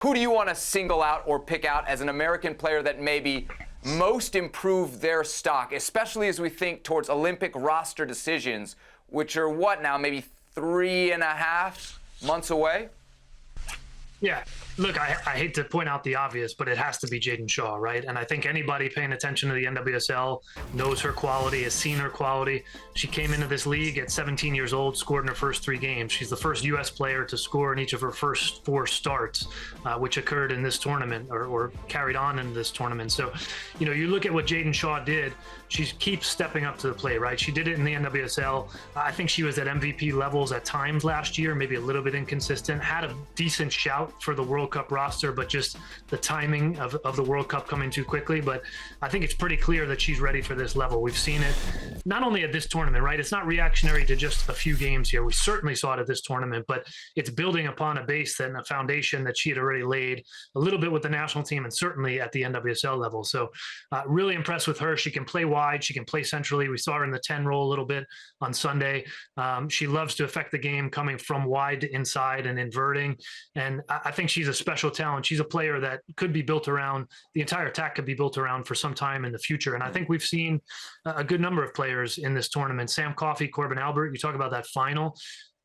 Who do you want to single out or pick out as an American player that maybe most improved their stock, especially as we think towards Olympic roster decisions, which are what now, maybe 3.5 months away? Yeah, look, I hate to point out the obvious, but it has to be Jaedyn Shaw, right? And I think anybody paying attention to the NWSL knows her quality, has seen her quality. She came into this league at 17 years old, scored in her first 3 games. She's the first U.S. player to score in each of her first 4 starts, which occurred in this tournament or carried on in this tournament. So, you look at what Jaedyn Shaw did, she keeps stepping up to the plate, right? She did it in the NWSL. I think she was at MVP levels at times last year, maybe a little bit inconsistent, had a decent shout for the World Cup roster, but just the timing of the World Cup coming too quickly. But I think it's pretty clear that she's ready for this level. We've seen it not only at this tournament, right? It's not reactionary to just a few games here. We certainly saw it at this tournament, but it's building upon a base and a foundation that she had already laid a little bit with the national team and certainly at the NWSL level. So really impressed with her. She can play wide. She can play centrally. We saw her in the 10 role a little bit on Sunday. She loves to affect the game coming from wide to inside and inverting. And I think she's a special talent. She's a player that could be built around, the entire attack could be built around for some time in the future. And I think we've seen a good number of players in this tournament. Sam Coffey, Corbin Albert, you talk about that final.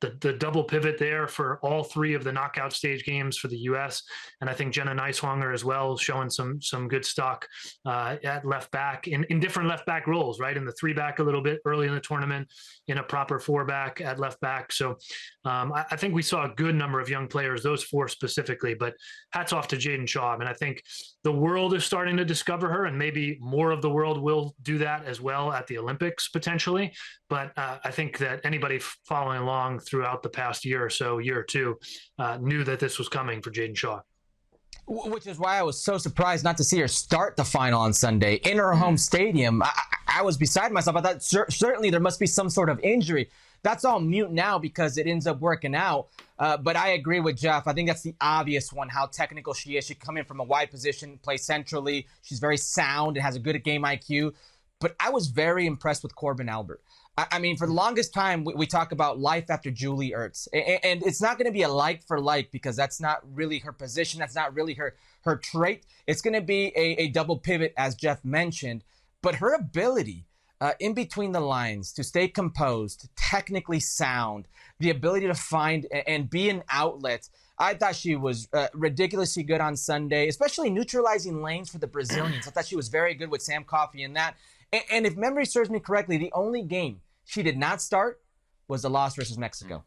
The double pivot there for all 3 of the knockout stage games for the U.S. And I think Jenna Neiswanger as well, showing some good stock at left back in different left back roles, right? In the 3-back a little bit early in the tournament, in a proper 4-back at left back. So I think we saw a good number of young players, those 4 specifically, but hats off to Jaedyn Shaw. I mean, I think the world is starting to discover her, and maybe more of the world will do that as well at the Olympics potentially. But I think that anybody following along throughout the past year or 2, knew that this was coming for Jaedyn Shaw. Which is why I was so surprised not to see her start the final on Sunday in her home stadium. I was beside myself. I thought certainly there must be some sort of injury. That's all mute now because it ends up working out. But I agree with Jeff. I think that's the obvious one, how technical she is. She come in from a wide position, play centrally. She's very sound and has a good game IQ. But I was very impressed with Corbin Albert. I mean, for the longest time, we talk about life after Julie Ertz. And it's not going to be a like for like because that's not really her position. That's not really her trait. It's going to be a double pivot, as Jeff mentioned. But her ability in between the lines to stay composed, technically sound, the ability to find and be an outlet, I thought she was ridiculously good on Sunday, especially neutralizing lanes for the Brazilians. I thought she was very good with Sam Coffey in that. And if memory serves me correctly, the only game she did not start was the loss versus Mexico.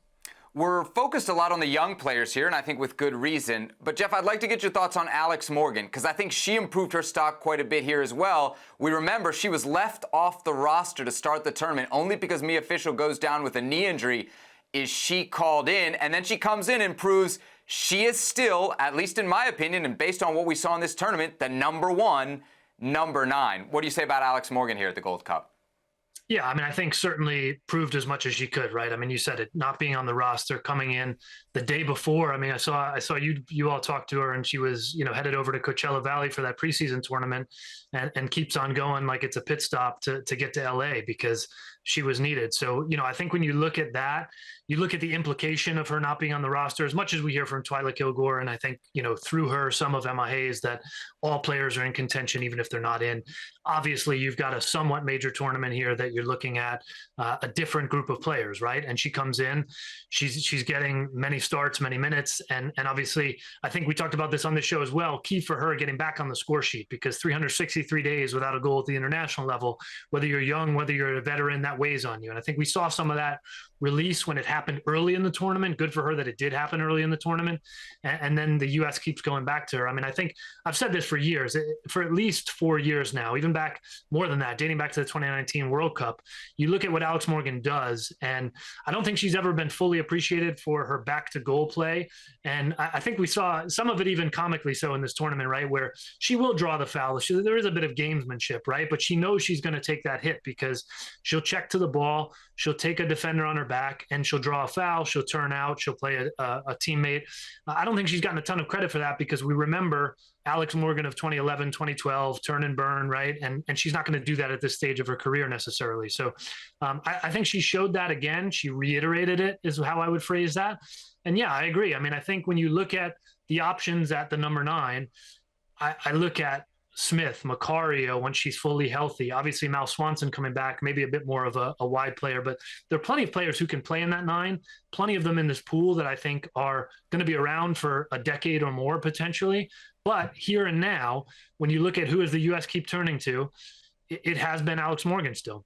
We're focused a lot on the young players here, and I think with good reason. But, Jeff, I'd like to get your thoughts on Alex Morgan, because I think she improved her stock quite a bit here as well. We remember she was left off the roster to start the tournament only because Mia Fishel goes down with a knee injury. Is she called in? And then she comes in and proves she is still, at least in my opinion, and based on what we saw in this tournament, the number 1, number 9. What do you say about Alex Morgan here at the Gold Cup? Yeah, I mean, I think certainly proved as much as she could, right? I mean, you said it, not being on the roster, coming in the day before. I mean, I saw you all talk to her, and she was, headed over to Coachella Valley for that preseason tournament, and keeps on going like it's a pit stop to get to LA because she was needed. So, I think when you look at that, you look at the implication of her not being on the roster, as much as we hear from Twyla Kilgore, and I think, through her, some of Emma Hayes, that all players are in contention, even if they're not in. Obviously, you've got a somewhat major tournament here that you're looking at a different group of players, right? And she comes in, she's getting many starts, many minutes. And obviously, I think we talked about this on the show as well, key for her getting back on the score sheet, because 363 days without a goal at the international level, whether you're young, whether you're a veteran, that weighs on you. And I think we saw some of that release when it happened early in the tournament. Good for her that it did happen early in the tournament. And then the U.S. keeps going back to her. I mean, I think I've said this for years, for at least 4 years now, even back more than that, dating back to the 2019 World Cup. You look at what Alex Morgan does, and I don't think she's ever been fully appreciated for her back to goal play. And I think we saw some of it even comically so in this tournament, right, where she will draw the foul. There is a bit of gamesmanship, right? But she knows she's going to take that hit because she'll check to the ball, she'll take a defender on her back, and she'll draw a foul, she'll turn out, she'll play a teammate. I don't think she's gotten a ton of credit for that because we remember Alex Morgan of 2011, 2012, turn and burn, right? And she's not going to do that at this stage of her career necessarily. So I think she showed that again. She reiterated it is how I would phrase that. And yeah, I agree. I mean, I think when you look at the options at the number 9, I look at Smith, Macario when she's fully healthy. Obviously, Mal Swanson coming back, maybe a bit more of a wide player, but there are plenty of players who can play in that 9, plenty of them in this pool that I think are going to be around for a decade or more potentially. But here and now, when you look at who does the U.S. keep turning to, it has been Alex Morgan still.